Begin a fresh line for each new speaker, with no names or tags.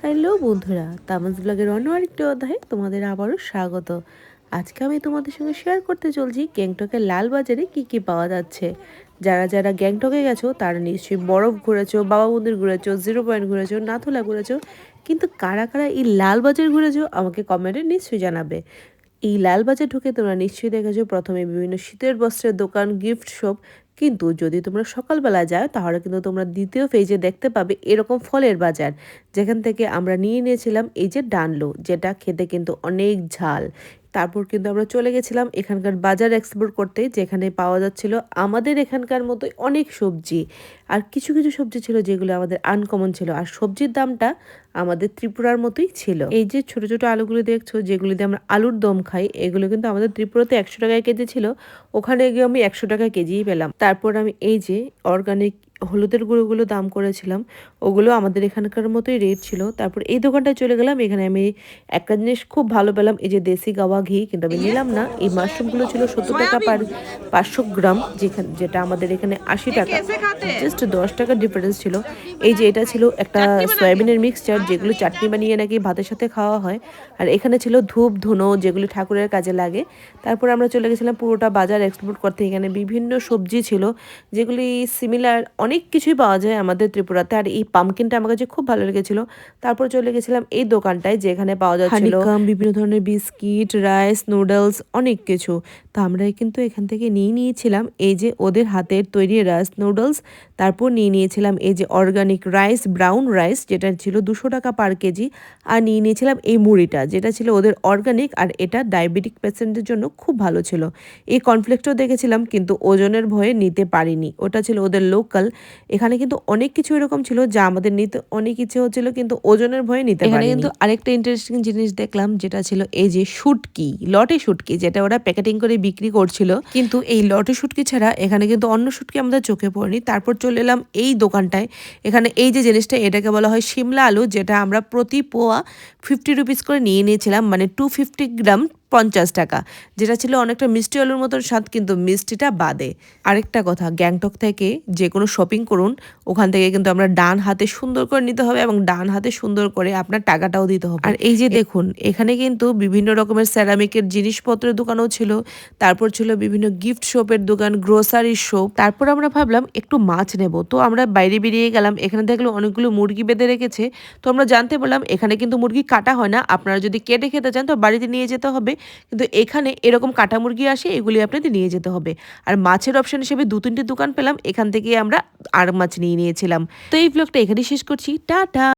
Hello বন্ধুরা, তামাজ ব্লগের অন্য আরেকটি অধ্যায়ে তোমাদের আবারও স্বাগত। আজকে আমি তোমাদের সঙ্গে শেয়ার করতে চলছি গ্যাংটকের লাল বাজারে কি কি পাওয়া যাচ্ছে। যারা যারা গ্যাংটকে গেছো তারা নিশ্চয়ই বরফ ঘুরেছো, বাবা মন্দির ঘুরেছো, জিরো পয়েন্ট ঘুরেছো, নাথুলা ঘুরেছো, কিন্তু কারা কারা এই লাল বাজার ঘুরেছো আমাকে কমেন্টে নিশ্চয়ই জানাবে। এই লালবাজার ঢুকে তোমরা নিশ্চয়ই দেখেছো প্রথমে বিভিন্ন শীতের বস্ত্রের দোকান, গিফট শপ, কিন্তু যদি তোমরা সকালবেলা যাও তাহলে কিন্তু তোমরা দ্বিতীয় ফেজে দেখতে পাবে এরকম ফলের বাজার, যেখান থেকে আমরা নিয়ে নিয়েছিলাম এই যে ডানলো, যেটা খেতে কিন্তু অনেক ঝাল। তারপর কিন্তু আমরা চলে গেছিলাম এখানকার বাজার এক্সপ্লোর করতে, যেখানে পাওয়া যাচ্ছিল আমাদের এখানকার মতোই অনেক সবজি। আর কিছু কিছু সবজি ছিল যেগুলো আমাদের আনকমন ছিল, আর সবজির দামটা আমাদের ত্রিপুরার মতোই ছিল। এই যে ছোট ছোট আলুগুলো দেখছো, যেগুলিতে আমরা আলুর দম খাই, এগুলো কিন্তু আমাদের ত্রিপুরাতে 100 টাকায় কেজি ছিল। ওখানে গিয়ে আমি 100 টাকা কেজিই পেলাম। তারপর আমি এই যে অর্গানিক হলুদের গুঁড়োগুলো দাম করেছিলাম, ওগুলো আমাদের এখানকার মতোই রেট ছিল। তারপর এই দোকানটায় চলে গেলাম, এখানে আমি একটা জিনিস খুব ভালো পেলাম, এই যে দেশি গাওয়া ঘি, কিন্তু আমি নিলাম না। এই মাশরুমগুলো ছিল 70 টাকা পার 500 গ্রাম, যেটা আমাদের এখানে 80 টাকা, জাস্ট 10 টাকা ডিফারেন্স ছিল। এই যে এটা ছিল একটা সয়াবিনের মিক্সচার, যেগুলো চাটনি বানিয়ে নাকি ভাতের সাথে খাওয়া হয়। আর এখানে ছিল ধূপ ধুনো, যেগুলি ঠাকুরের কাজে লাগে। তারপর আমরা চলে গেছিলাম পুরোটা বাজার এক্সপ্লোর করতে। এখানে বিভিন্ন সবজি ছিল যেগুলি সিমিলার, অনেক কিছুই পাওয়া যায় আমাদের ত্রিপুরাতে। আর এই পামকিনটা আমার কাছে খুব ভালো লেগেছিল। তারপর চলে গেছিলাম এই দোকানটায়, যেখানে পাওয়া যাচ্ছিল হানিকাম, বিভিন্ন ধরনের বিস্কিট, রাইস, নুডলস, অনেক কিছু। তো আমরা কিন্তু এখান থেকে নিয়ে নিয়েছিলাম এই যে ওদের হাতের তৈরি রাইস নুডলস। তারপর নিয়ে নিয়েছিলাম এই যে অর্গানিক রাইস, ব্রাউন রাইস, যেটা ছিল 200 টাকা পার কেজি। আর নিয়ে নিয়েছিলাম এই মুড়িটা, যেটা ছিল ওদের অর্গানিক, আর এটা ডায়াবেটিক পেশেন্টের জন্য খুব ভালো ছিল। এই কর্নফ্লেক্সটাও দেখেছিলাম, কিন্তু ওজনের ভয়ে নিতে পারিনি, ওটা ছিল ওদের লোকাল। এখানে কিন্তু অনেক কিছু এরকম ছিল যা আমাদের নিতে অনেক ইচ্ছে হচ্ছিল, কিন্তু ওজনের ভয়ে নিতে পারিনি। এখানে কিন্তু আরেকটা ইন্টারেস্টিং জিনিস দেখলাম, যেটা ছিল এই যে শুটকি, লটে শুটকি, যেটা ওরা প্যাকেটিং করে বিক্রি করছিল। কিন্তু এই লটে শুটকি ছাড়া এখানে কিন্তু অন্য শুটকি আমাদের চোখে পড়েনি। তারপর চলে এলাম এই দোকানটায়। এখানে এই যে জিনিসটা, এটাকে বলা হয় শিমলা আলু, যেটা আমরা প্রতি পোয়া 50 রুপিস করে নিয়ে নিয়েছিলাম, মানে 250 গ্রাম 50 টাকা, যেটা ছিল অনেকটা মিষ্টি আলুর মতন স্বাদ, কিন্তু মিষ্টিটা বাদে। আরেকটা কথা, গ্যাংটক থেকে যে কোনো শপিং করুন, ওখান থেকে কিন্তু আমরা ডান হাতে সুন্দর করে নিতে হবে, এবং ডান হাতে সুন্দর করে আপনার টাকাটাও দিতে হবে। আর এই যে দেখুন, এখানে কিন্তু বিভিন্ন রকমের সেরামিকের জিনিসপত্রের দোকানও ছিল। তারপর ছিল বিভিন্ন গিফট শপের দোকান, গ্রোসারি শপ। তারপর আমরা ভাবলাম একটু মাছ নেব, তো আমরা বাইরে বেরিয়ে গেলাম। এখানে দেখলো অনেকগুলো মুরগি বেঁধে রেখেছে। তো আমরা জানতে পারলাম এখানে কিন্তু মুরগি কাটা হয় না, আপনারা যদি কেটে খেতে চান তো বাড়িতে নিয়ে যেতে হবে, কিন্তু এখানে এরকম কাটা মুরগি আসে, এগুলি আপনাদের নিয়ে যেতে হবে। আর মাছের অপশন হিসেবে 2-3টে দোকান পেলাম, এখান থেকে আমরা আর মাছ নিয়ে নিয়েছিলাম। তো এই ব্লগটা এখানেই শেষ করছি, টাটা।